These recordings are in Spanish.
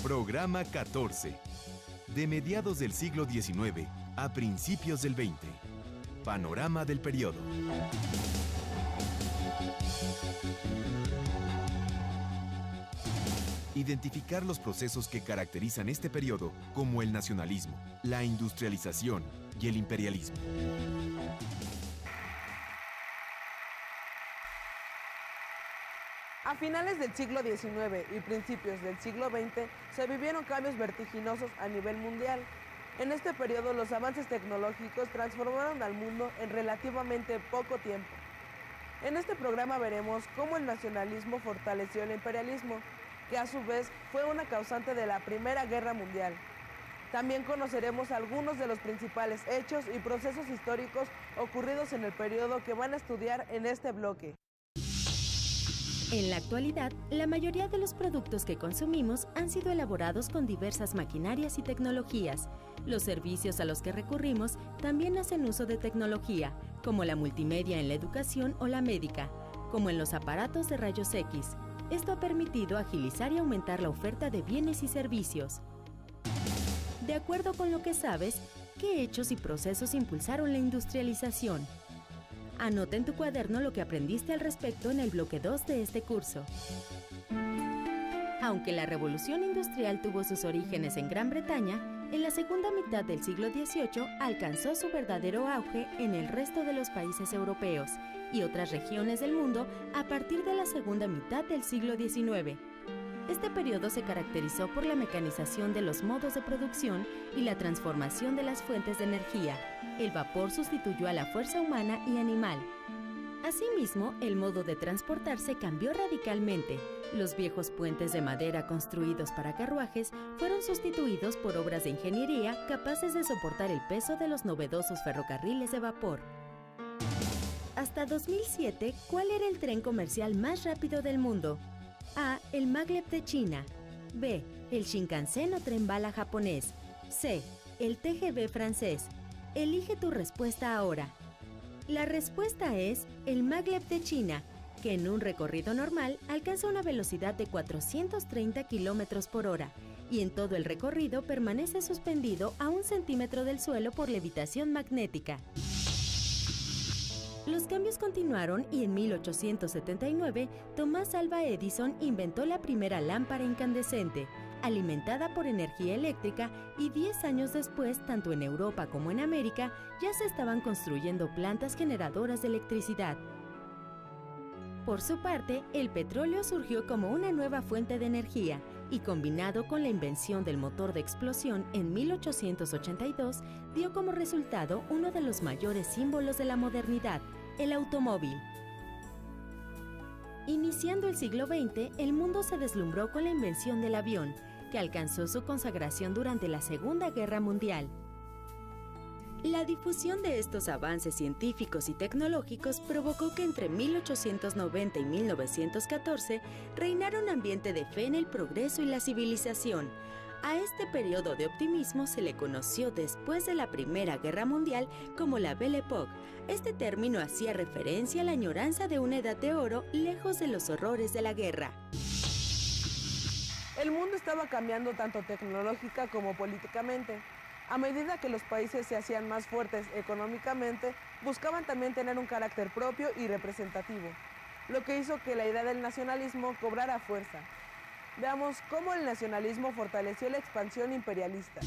Programa 14. De mediados del siglo XIX a principios del XX. Panorama del periodo. Identificar los procesos que caracterizan este periodo, como el nacionalismo, la industrialización y el imperialismo. A finales del siglo XIX y principios del siglo XX se vivieron cambios vertiginosos a nivel mundial. En este periodo los avances tecnológicos transformaron al mundo en relativamente poco tiempo. En este programa veremos cómo el nacionalismo fortaleció el imperialismo, que a su vez fue una causante de la Primera Guerra Mundial. También conoceremos algunos de los principales hechos y procesos históricos ocurridos en el periodo que van a estudiar en este bloque. En la actualidad, la mayoría de los productos que consumimos han sido elaborados con diversas maquinarias y tecnologías. Los servicios a los que recurrimos también hacen uso de tecnología, como la multimedia en la educación o la médica, como en los aparatos de rayos X. Esto ha permitido agilizar y aumentar la oferta de bienes y servicios. De acuerdo con lo que sabes, ¿qué hechos y procesos impulsaron la industrialización? Anota en tu cuaderno lo que aprendiste al respecto en el bloque 2 de este curso. Aunque la revolución industrial tuvo sus orígenes en Gran Bretaña, en la segunda mitad del siglo XVIII alcanzó su verdadero auge en el resto de los países europeos y otras regiones del mundo a partir de la segunda mitad del siglo XIX. Este periodo se caracterizó por la mecanización de los modos de producción y la transformación de las fuentes de energía. El vapor sustituyó a la fuerza humana y animal. Asimismo, el modo de transportarse cambió radicalmente. Los viejos puentes de madera construidos para carruajes fueron sustituidos por obras de ingeniería capaces de soportar el peso de los novedosos ferrocarriles de vapor. Hasta 2007, ¿cuál era el tren comercial más rápido del mundo? A. El Maglev de China. B. El Shinkansen o tren bala japonés. C. El TGV francés. Elige tu respuesta ahora. La respuesta es el Maglev de China, que en un recorrido normal alcanza una velocidad de 430 km por hora y en todo el recorrido permanece suspendido a 1 centímetro del suelo por levitación magnética. Los cambios continuaron y en 1879, Thomas Alva Edison inventó la primera lámpara incandescente, alimentada por energía eléctrica, y 10 años después, tanto en Europa como en América, ya se estaban construyendo plantas generadoras de electricidad. Por su parte, el petróleo surgió como una nueva fuente de energía y, combinado con la invención del motor de explosión en 1882, dio como resultado uno de los mayores símbolos de la modernidad, el automóvil. Iniciando el siglo XX, el mundo se deslumbró con la invención del avión, que alcanzó su consagración durante la Segunda Guerra Mundial. La difusión de estos avances científicos y tecnológicos provocó que entre 1890 y 1914 reinara un ambiente de fe en el progreso y la civilización. A este periodo de optimismo se le conoció después de la Primera Guerra Mundial como la Belle Époque. Este término hacía referencia a la añoranza de una edad de oro lejos de los horrores de la guerra. El mundo estaba cambiando tanto tecnológica como políticamente. A medida que los países se hacían más fuertes económicamente, buscaban también tener un carácter propio y representativo, lo que hizo que la idea del nacionalismo cobrara fuerza. Veamos cómo el nacionalismo fortaleció la expansión imperialista.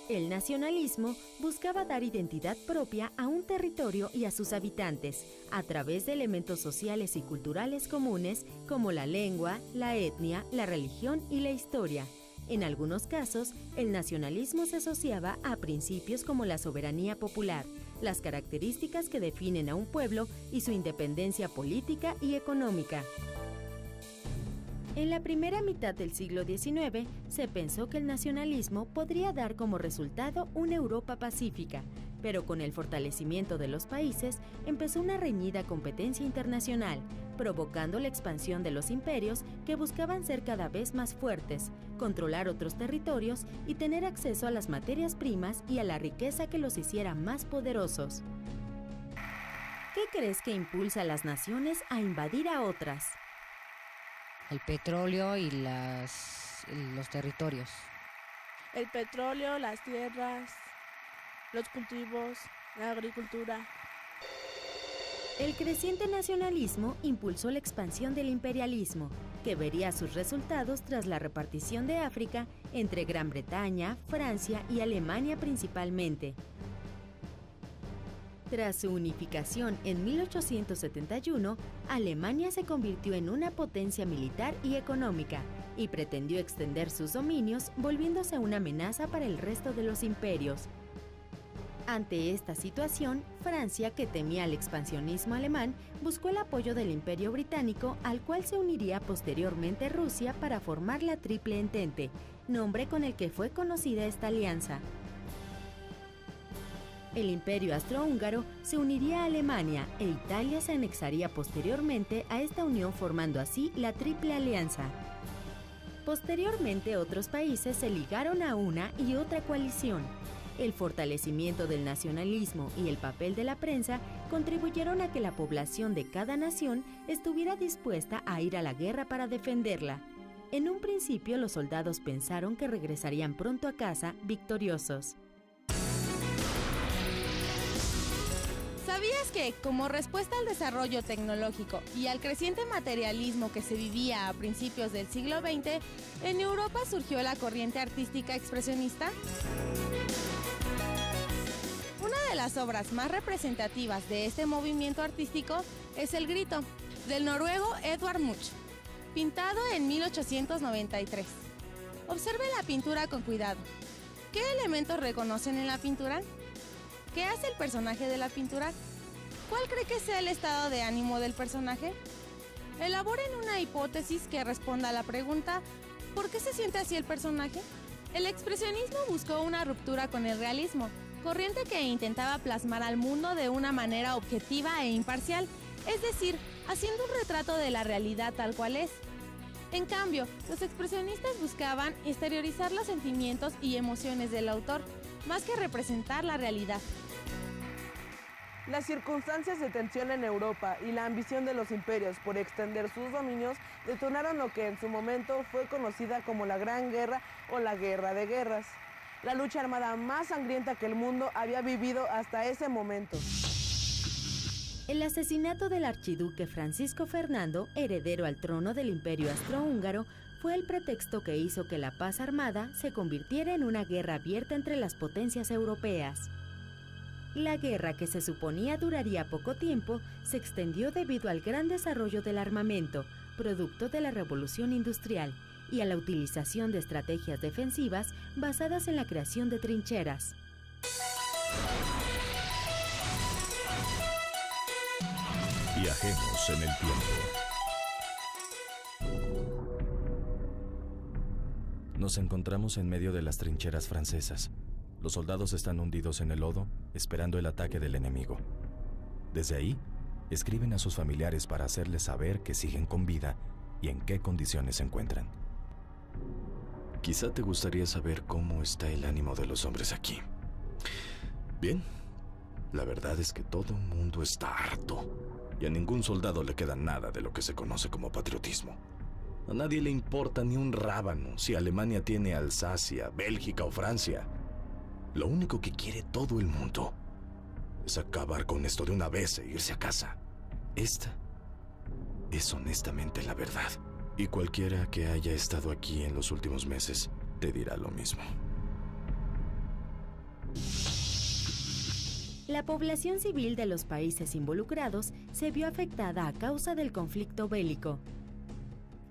El nacionalismo buscaba dar identidad propia a un territorio y a sus habitantes, a través de elementos sociales y culturales comunes como la lengua, la etnia, la religión y la historia. En algunos casos, el nacionalismo se asociaba a principios como la soberanía popular, las características que definen a un pueblo y su independencia política y económica. En la primera mitad del siglo XIX, se pensó que el nacionalismo podría dar como resultado una Europa pacífica, pero con el fortalecimiento de los países empezó una reñida competencia internacional, provocando la expansión de los imperios que buscaban ser cada vez más fuertes, controlar otros territorios y tener acceso a las materias primas y a la riqueza que los hiciera más poderosos. ¿Qué crees que impulsa a las naciones a invadir a otras? El petróleo y los territorios. El petróleo, las tierras, los cultivos, la agricultura. El creciente nacionalismo impulsó la expansión del imperialismo, que vería sus resultados tras la repartición de África entre Gran Bretaña, Francia y Alemania principalmente. Tras su unificación en 1871, Alemania se convirtió en una potencia militar y económica y pretendió extender sus dominios, volviéndose una amenaza para el resto de los imperios. Ante esta situación, Francia, que temía el expansionismo alemán, buscó el apoyo del Imperio Británico, al cual se uniría posteriormente Rusia para formar la Triple Entente, nombre con el que fue conocida esta alianza. El Imperio Austrohúngaro se uniría a Alemania e Italia se anexaría posteriormente a esta unión, formando así la Triple Alianza. Posteriormente, otros países se ligaron a una y otra coalición. El fortalecimiento del nacionalismo y el papel de la prensa contribuyeron a que la población de cada nación estuviera dispuesta a ir a la guerra para defenderla. En un principio, los soldados pensaron que regresarían pronto a casa victoriosos. ¿Sabías que, como respuesta al desarrollo tecnológico y al creciente materialismo que se vivía a principios del siglo XX, en Europa surgió la corriente artística expresionista? Una de las obras más representativas de este movimiento artístico es El Grito, del noruego Edvard Munch, pintado en 1893. Observe la pintura con cuidado. ¿Qué elementos reconocen en la pintura? ¿Qué hace el personaje de la pintura? ¿Cuál cree que sea el estado de ánimo del personaje? Elaboren una hipótesis que responda a la pregunta ¿por qué se siente así el personaje? El expresionismo buscó una ruptura con el realismo, corriente que intentaba plasmar al mundo de una manera objetiva e imparcial, es decir, haciendo un retrato de la realidad tal cual es. En cambio, los expresionistas buscaban exteriorizar los sentimientos y emociones del autor, más que representar la realidad. Las circunstancias de tensión en Europa y la ambición de los imperios por extender sus dominios detonaron lo que en su momento fue conocida como la Gran Guerra o la Guerra de Guerras, la lucha armada más sangrienta que el mundo había vivido hasta ese momento. El asesinato del archiduque Francisco Fernando, heredero al trono del Imperio Austrohúngaro, fue el pretexto que hizo que la paz armada se convirtiera en una guerra abierta entre las potencias europeas. La guerra, que se suponía duraría poco tiempo, se extendió debido al gran desarrollo del armamento, producto de la Revolución Industrial, y a la utilización de estrategias defensivas basadas en la creación de trincheras. Viajemos en el tiempo. Nos encontramos en medio de las trincheras francesas. Los soldados están hundidos en el lodo, esperando el ataque del enemigo. Desde ahí, escriben a sus familiares para hacerles saber que siguen con vida y en qué condiciones se encuentran. Quizá te gustaría saber cómo está el ánimo de los hombres aquí. Bien, la verdad es que todo el mundo está harto y a ningún soldado le queda nada de lo que se conoce como patriotismo. A nadie le importa ni un rábano si Alemania tiene Alsacia, Bélgica o Francia. Lo único que quiere todo el mundo es acabar con esto de una vez e irse a casa. Esta es honestamente la verdad. Y cualquiera que haya estado aquí en los últimos meses te dirá lo mismo. La población civil de los países involucrados se vio afectada a causa del conflicto bélico.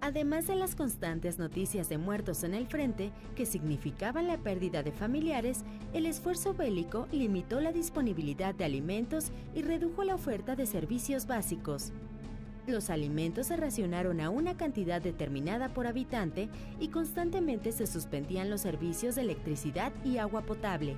Además de las constantes noticias de muertos en el frente, que significaban la pérdida de familiares, el esfuerzo bélico limitó la disponibilidad de alimentos y redujo la oferta de servicios básicos. Los alimentos se racionaron a una cantidad determinada por habitante y constantemente se suspendían los servicios de electricidad y agua potable.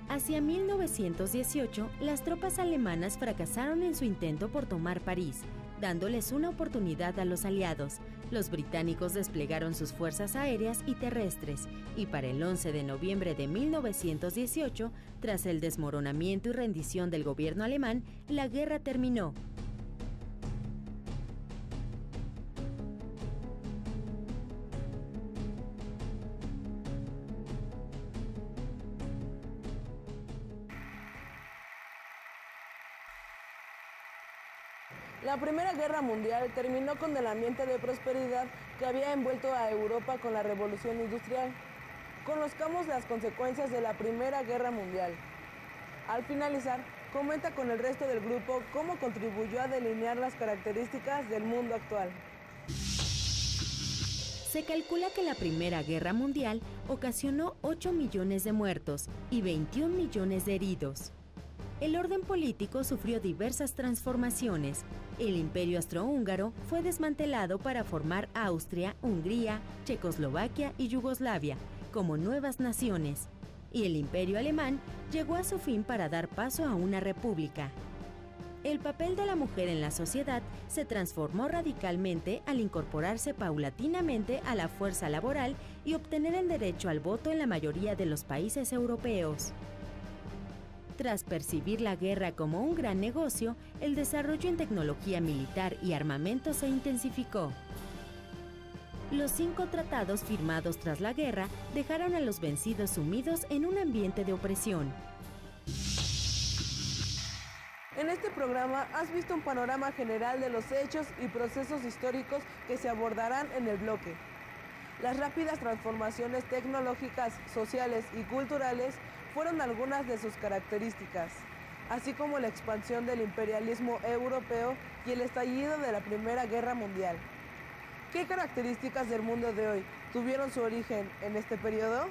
Hacia 1918, las tropas alemanas fracasaron en su intento por tomar París, dándoles una oportunidad a los aliados. Los británicos desplegaron sus fuerzas aéreas y terrestres, y para el 11 de noviembre de 1918, tras el desmoronamiento y rendición del gobierno alemán, la guerra terminó. La Primera Guerra Mundial terminó con el ambiente de prosperidad que había envuelto a Europa con la Revolución Industrial. Conozcamos las consecuencias de la Primera Guerra Mundial. Al finalizar, comenta con el resto del grupo cómo contribuyó a delinear las características del mundo actual. Se calcula que la Primera Guerra Mundial ocasionó 8 millones de muertos y 21 millones de heridos. El orden político sufrió diversas transformaciones. El Imperio Austrohúngaro fue desmantelado para formar Austria, Hungría, Checoslovaquia y Yugoslavia como nuevas naciones, y el Imperio Alemán llegó a su fin para dar paso a una república. El papel de la mujer en la sociedad se transformó radicalmente al incorporarse paulatinamente a la fuerza laboral y obtener el derecho al voto en la mayoría de los países europeos. Tras percibir la guerra como un gran negocio, el desarrollo en tecnología militar y armamento se intensificó. Los 5 tratados firmados tras la guerra dejaron a los vencidos sumidos en un ambiente de opresión. En este programa has visto un panorama general de los hechos y procesos históricos que se abordarán en el bloque. Las rápidas transformaciones tecnológicas, sociales y culturales fueron algunas de sus características, así como la expansión del imperialismo europeo y el estallido de la Primera Guerra Mundial. ¿Qué características del mundo de hoy tuvieron su origen en este periodo?